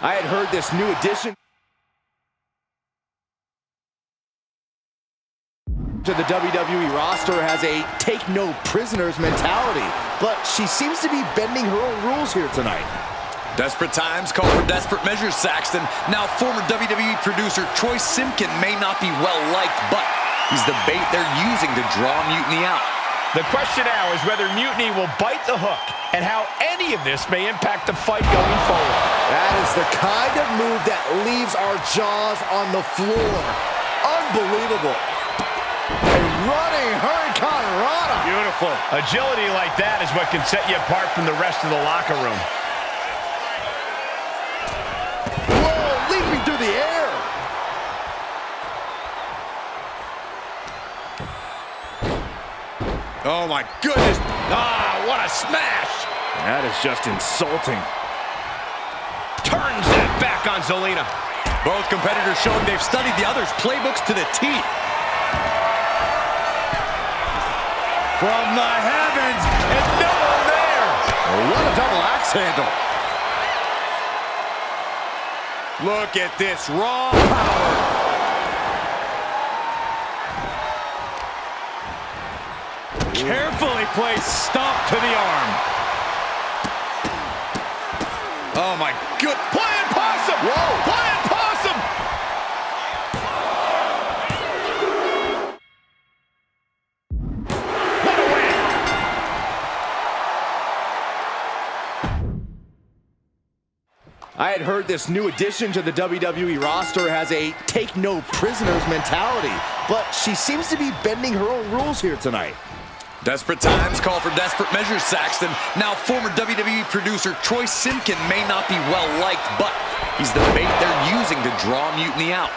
I had heard this new addition to the WWE roster has a take-no-prisoners mentality, but she seems to be bending her own rules here tonight. Desperate times call for desperate measures, Saxton. Now, former WWE producer Troy Simpkin may not be well-liked, but he's the bait they're using to draw Mutiny out. The question now is whether Mutiny will bite the hook and how any of this may impact the fight going forward. That is the kind of move that leaves our jaws on the floor. Unbelievable. A running Hurricane Rana. Beautiful. Agility like that is what can set you apart from the rest of the locker room. Whoa, leaping through the air. Oh my goodness. Ah, what a smash. That is just insulting. Turns that back on Zelina. Both competitors showing they've studied the other's playbooks to the T. From the heavens, and no one there. What a double axe handle. Look at this raw power. Carefully placed stomp to the arm. Oh my good. Flying possum! Whoa! Flying possum! What a win! I had heard this new addition to the WWE roster has a take-no-prisoners mentality, but she seems to be bending her own rules here tonight. Desperate times call for desperate measures, Saxton. Now, former WWE producer Troy Simpkin may not be well-liked, but he's the bait they're using to draw Mutiny out.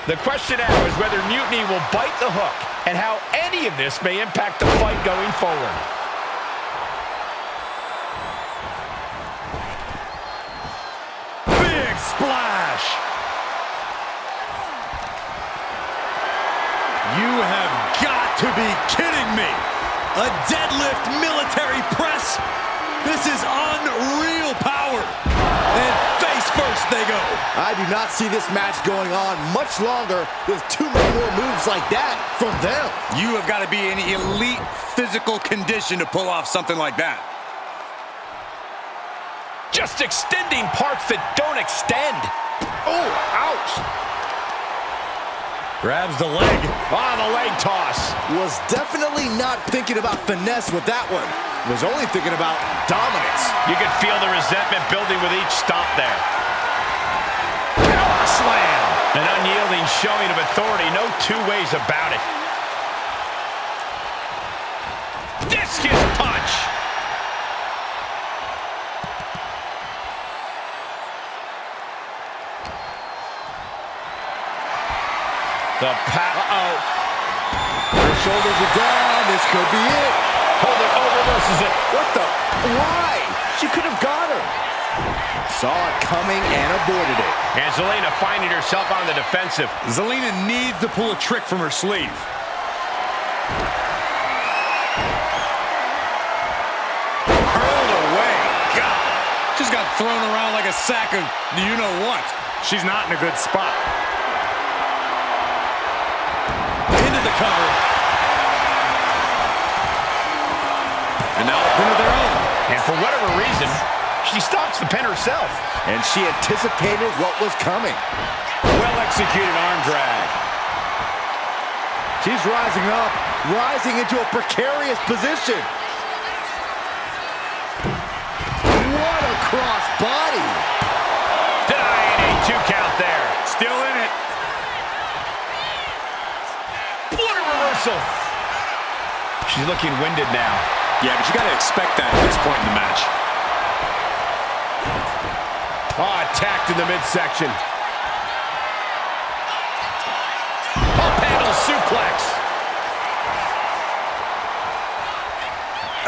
The question now is whether Mutiny will bite the hook and how any of this may impact the fight going forward. Big splash! You have got to be kidding me! A deadlift military press? This is unreal power! And face first they go! I do not see this match going on much longer with too many more moves like that from them. You have got to be in elite physical condition to pull off something like that. Just extending parts that don't extend. Oh, ouch. Grabs the leg. The leg toss. Was definitely not thinking about finesse with that one. Was only thinking about dominance. You could feel the resentment building with each stomp there. Power slam. An unyielding showing of authority. No two ways about it. Discus punch. Uh-oh. Her shoulders are down. This could be it. Hold it, reverses it. What the? Why? She could have got her. Saw it coming and avoided it. And Zelina finding herself on the defensive. Zelina needs to pull a trick from her sleeve. Hurled away. God. Just got thrown around like a sack of you-know-what. She's not in a good spot. Into the cover. And now a pin of their own. And for whatever reason, she stops the pin herself. And she anticipated what was coming. Well-executed arm drag. She's rising up, rising into a precarious position. What a cross body. Denying a 2 count there. Still in it. What a reversal. She's looking winded now. Yeah, but you got to expect that at this point in the match. Attacked in the midsection. Up-handle suplex.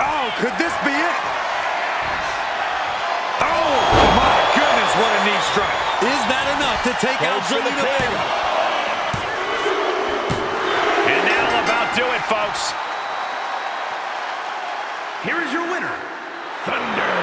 Oh, could this be it? Oh, my goodness, what a knee strike. Is that enough to take out Zelina Vega? And that'll about do it, folks. Here is your winner, Thunder.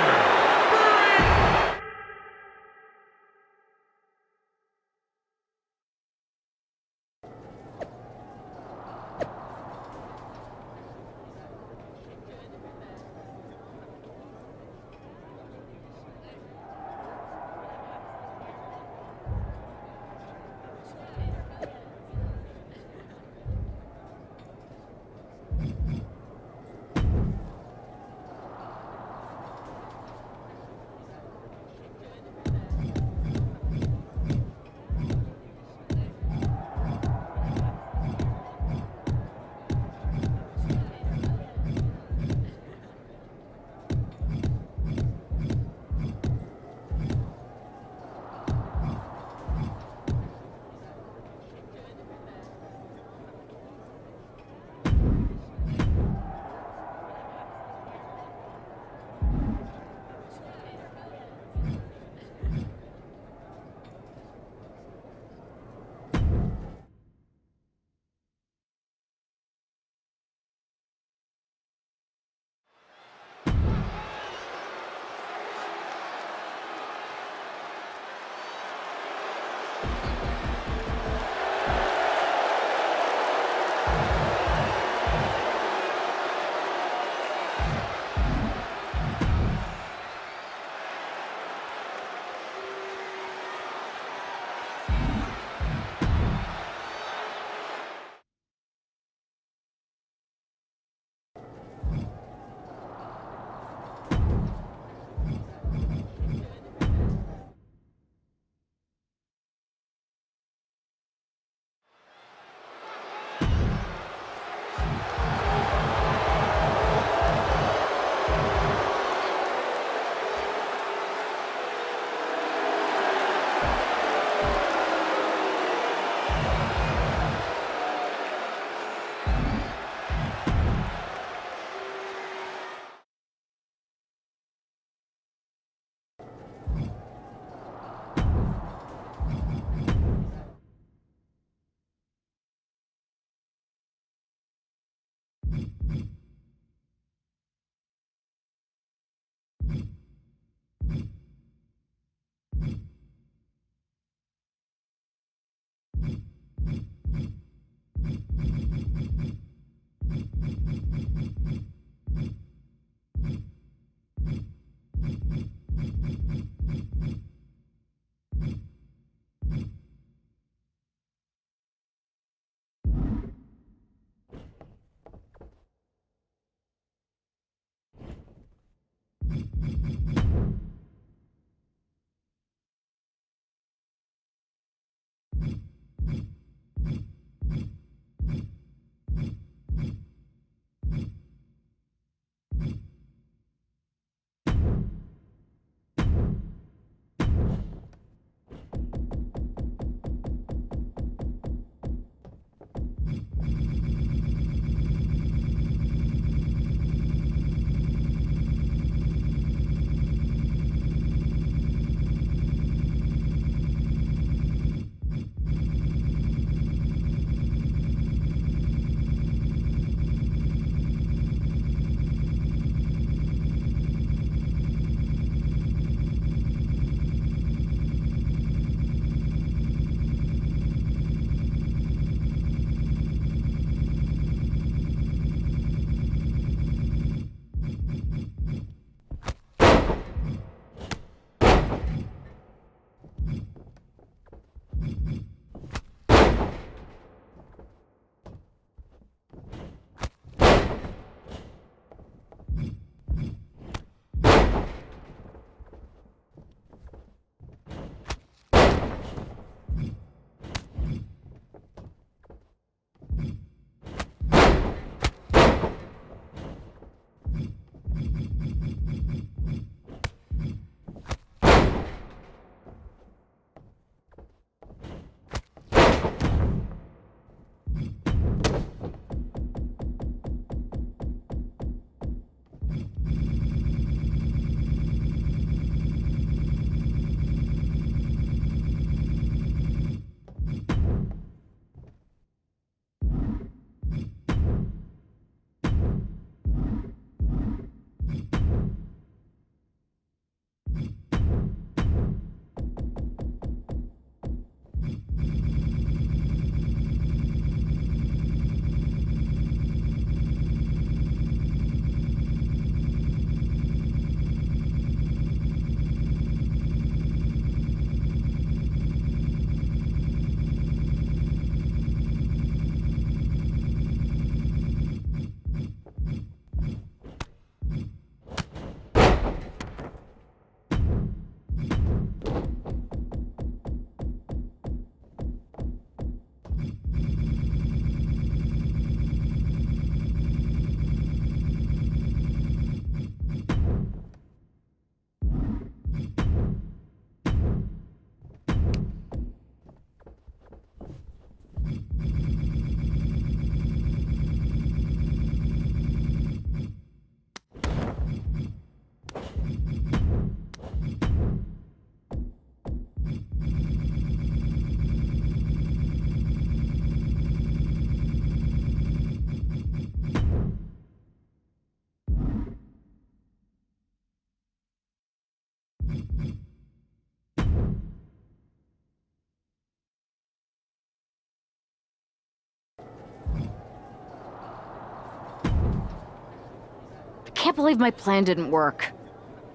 can't believe my plan didn't work.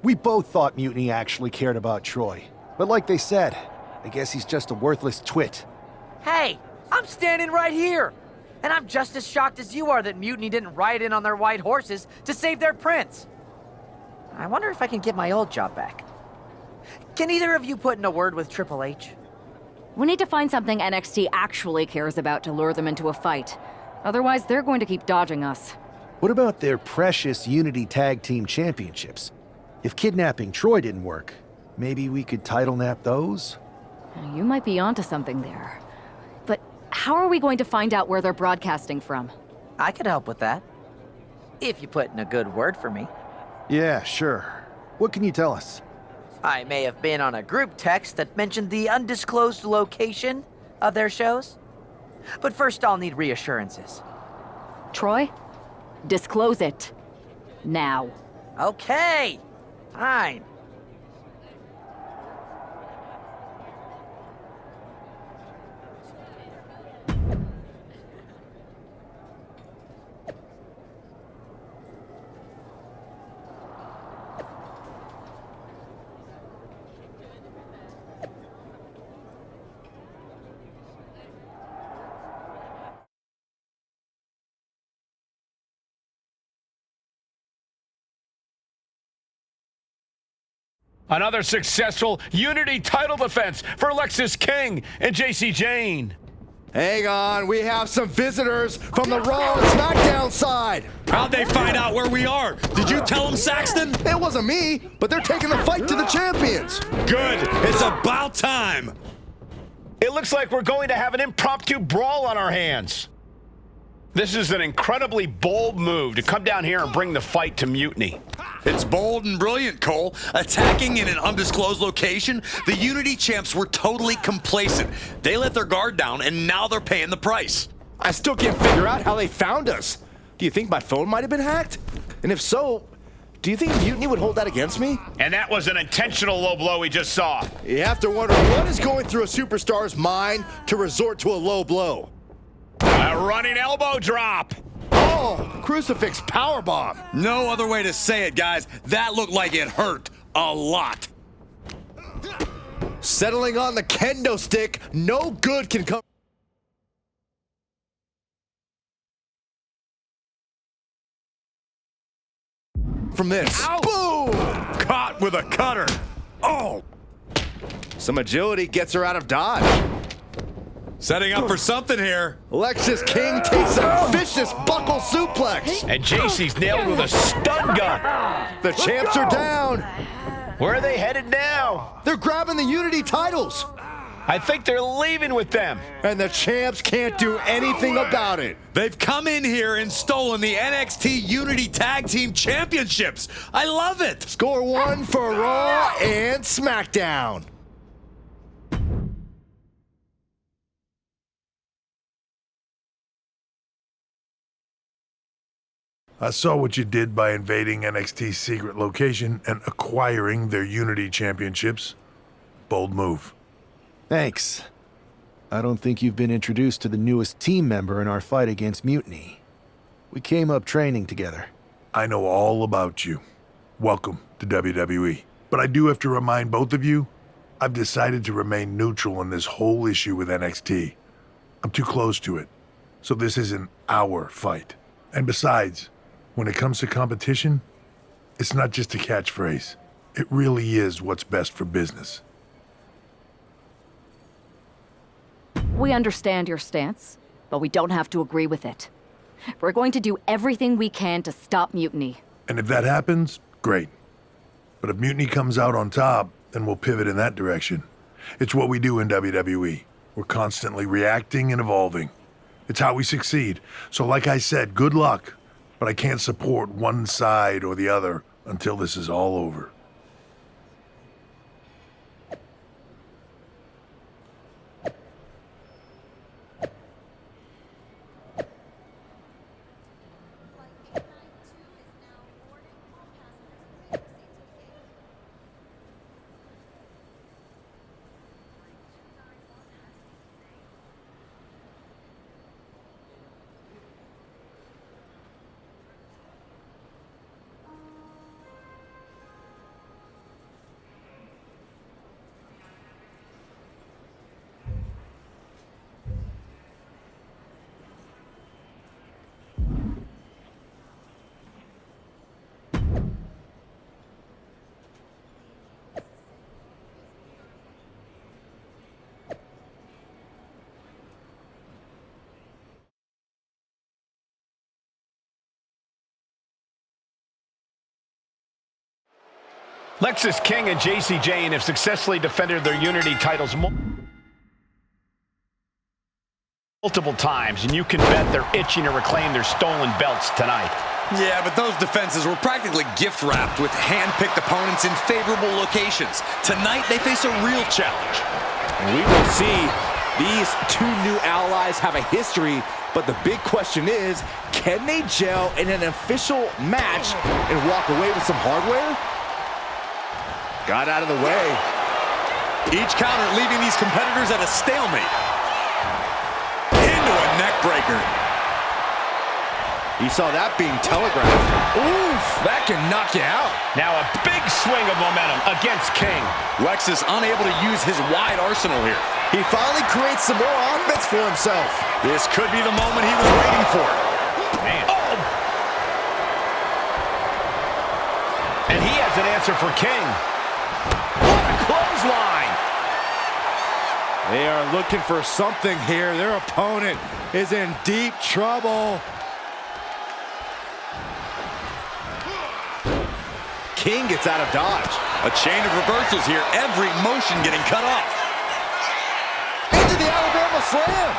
We both thought Mutiny actually cared about Troy. But like they said, I guess he's just a worthless twit. Hey, I'm standing right here. And I'm just as shocked as you are that Mutiny didn't ride in on their white horses to save their prince. I wonder if I can get my old job back. Can either of you put in a word with Triple H? We need to find something NXT actually cares about to lure them into a fight. Otherwise, they're going to keep dodging us. What about their precious Unity Tag Team Championships? If kidnapping Troy didn't work, maybe we could title nap those? You might be onto something there. But how are we going to find out where they're broadcasting from? I could help with that. If you put in a good word for me. Yeah, sure. What can you tell us? I may have been on a group text that mentioned the undisclosed location of their shows. But first I'll need reassurances. Troy? Disclose it. Now. Okay, fine. Another successful Unity title defense for Lexis King and JC Jane. Hang on, we have some visitors from the Raw and SmackDown side. How'd they find out where we are? Did you tell them, Saxton? It wasn't me, but they're taking the fight to the champions. Good. It's about time. It looks like we're going to have an impromptu brawl on our hands. This is an incredibly bold move to come down here and bring the fight to Mutiny. It's bold and brilliant, Cole. Attacking in an undisclosed location, the Unity champs were totally complacent. They let their guard down, and now they're paying the price. I still can't figure out how they found us. Do you think my phone might have been hacked? And if so, do you think Mutiny would hold that against me? And that was an intentional low blow we just saw. You have to wonder what is going through a superstar's mind to resort to a low blow. A running elbow drop. Oh, crucifix powerbomb. No other way to say it, guys. That looked like it hurt a lot. Settling on the kendo stick, no good can come from this. Ow. Boom! Caught with a cutter. Oh! Some agility gets her out of dodge. Setting up for something here. Lexis King takes a vicious buckle suplex. And JC's nailed with a stun gun. The champs are down. Where are they headed now? They're grabbing the Unity titles. I think they're leaving with them. And the champs can't do anything about it. They've come in here and stolen the NXT Unity Tag Team Championships. I love it. Score one for Raw and SmackDown. I saw what you did by invading NXT's secret location and acquiring their Unity championships. Bold move. Thanks. I don't think you've been introduced to the newest team member in our fight against Mutiny. We came up training together. I know all about you. Welcome to WWE. But I do have to remind both of you, I've decided to remain neutral in this whole issue with NXT. I'm too close to it. So this isn't our fight. And besides, when it comes to competition, it's not just a catchphrase. It really is what's best for business. We understand your stance, but we don't have to agree with it. We're going to do everything we can to stop Mutiny. And if that happens, great. But if Mutiny comes out on top, then we'll pivot in that direction. It's what we do in WWE. We're constantly reacting and evolving. It's how we succeed. So like I said, good luck. But I can't support one side or the other until this is all over. Lexis King and Jacy Jayne have successfully defended their Unity titles multiple times, and you can bet they're itching to reclaim their stolen belts tonight. Yeah, but those defenses were practically gift-wrapped with hand-picked opponents in favorable locations. Tonight, they face a real challenge. And we will see these two new allies have a history, but the big question is, can they gel in an official match and walk away with some hardware? Got out of the way. Each counter leaving these competitors at a stalemate. Into a neck breaker. You saw that being telegraphed. Oof, that can knock you out. Now a big swing of momentum against King. Lexis unable to use his wide arsenal here. He finally creates some more offense for himself. This could be the moment he was waiting for. Man. Oh. And he has an answer for King. What a clothesline. They are looking for something here. Their opponent is in deep trouble. King gets out of dodge. A chain of reversals here. Every motion getting cut off. Into the Alabama slam.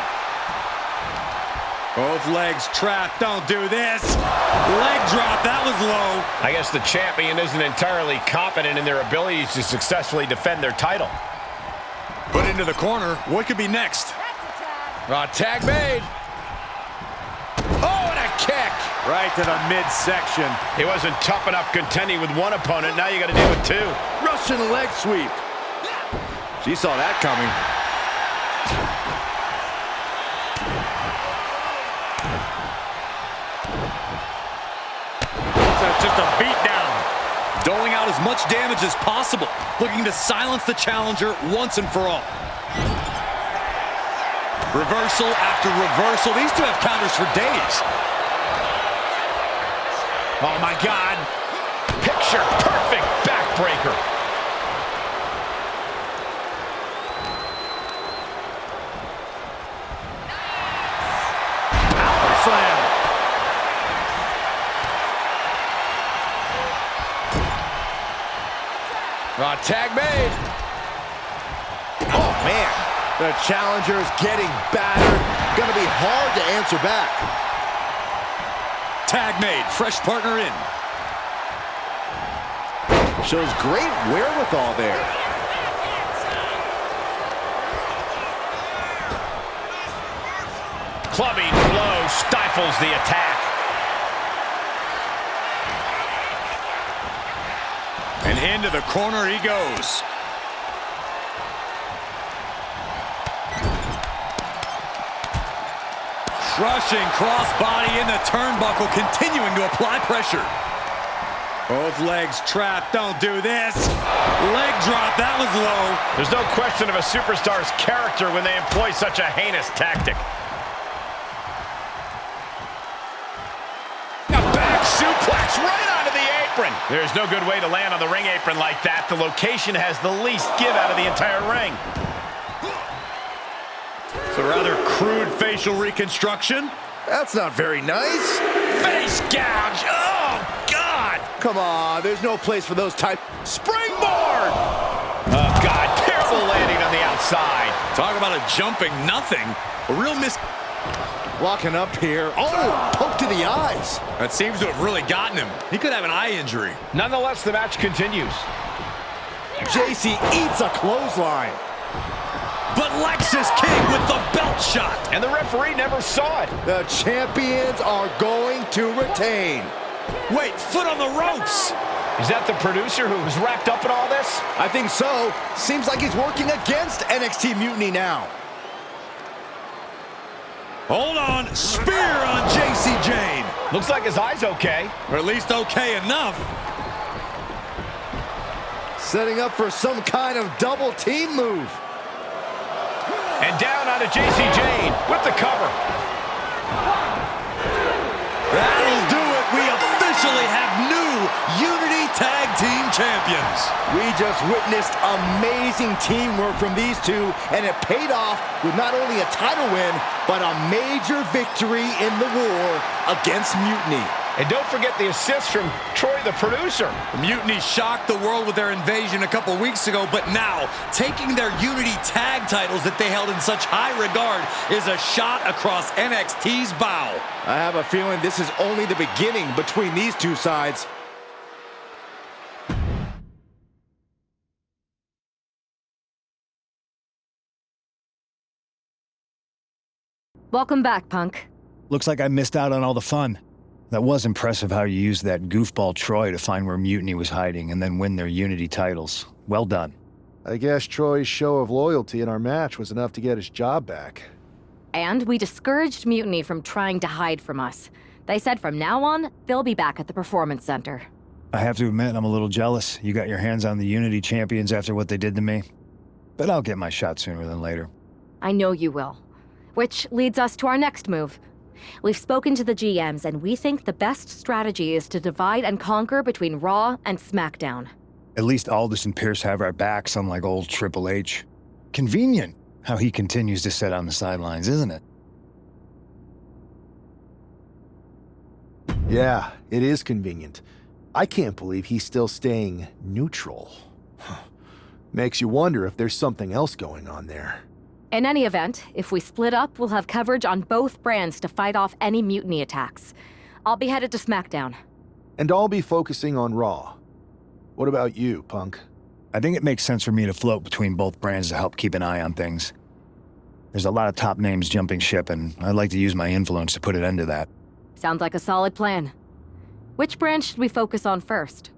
Both legs trapped. Don't do this. Leg drop. That was low. I guess the champion isn't entirely confident in their abilities to successfully defend their title. Put into the corner. What could be next? Tag made. Oh, and a kick. Right to the midsection. It wasn't tough enough contending with one opponent. Now you got to deal with two. Russian leg sweep. She saw that coming. Just a beatdown. Doling out as much damage as possible. Looking to silence the challenger once and for all. Reversal after reversal. These two have counters for days. Oh, my God. Picture perfect backbreaker. Power slam. Tag made. Oh, man. The challenger is getting battered. Gonna be hard to answer back. Tag made. Fresh partner in. Shows great wherewithal there. Clubbing blow stifles the attack. And into the corner he goes. Crushing crossbody in the turnbuckle, continuing to apply pressure. Both legs trapped. Don't do this. Leg drop. That was low. There's no question of a superstar's character when they employ such a heinous tactic. A back suplex right onto the apron. There's no good way to land on the ring apron like that. The location has the least give out of the entire ring. It's a rather crude facial reconstruction. That's not very nice. Face gouge. Oh, God. Come on, there's no place for those type. Springboard. Oh, God. Terrible landing on the outside. Talk about a jumping nothing. A real miss. Walking up here. Oh, poke to the eyes. That seems to have really gotten him. He could have an eye injury. Nonetheless, the match continues. Jacy eats a clothesline. But Lexis King with the belt shot. And the referee never saw it. The champions are going to retain. Wait, foot on the ropes. Is that the producer who was wrapped up in all this? I think so. Seems like he's working against NXT Mutiny now. Hold on. Spear on Jacy Jayne. Looks like his eye's okay. Or at least okay enough. Setting up for some kind of double team move. And down onto Jacy Jayne with the cover. That'll do it. We officially have new Unity Tag Team Champions. We just witnessed amazing teamwork from these two, and it paid off with not only a title win, but a major victory in the war against Mutiny. And don't forget the assist from Troy, the producer. Mutiny shocked the world with their invasion a couple weeks ago, but now taking their Unity tag titles that they held in such high regard is a shot across NXT's bow. I have a feeling this is only the beginning between these two sides. Welcome back, Punk. Looks like I missed out on all the fun. That was impressive how you used that goofball Troy to find where Mutiny was hiding and then win their Unity titles. Well done. I guess Troy's show of loyalty in our match was enough to get his job back. And we discouraged Mutiny from trying to hide from us. They said from now on, they'll be back at the Performance Center. I have to admit, I'm a little jealous. You got your hands on the Unity champions after what they did to me. But I'll get my shot sooner than later. I know you will. Which leads us to our next move. We've spoken to the GMs, and we think the best strategy is to divide and conquer between Raw and SmackDown. At least Aldis and Pierce have our backs, unlike old Triple H. Convenient how he continues to sit on the sidelines, isn't it? Yeah, it is convenient. I can't believe he's still staying neutral. Makes you wonder if there's something else going on there. In any event, if we split up, we'll have coverage on both brands to fight off any Mutiny attacks. I'll be headed to SmackDown. And I'll be focusing on Raw. What about you, Punk? I think it makes sense for me to float between both brands to help keep an eye on things. There's a lot of top names jumping ship, and I'd like to use my influence to put an end to that. Sounds like a solid plan. Which brand should we focus on first?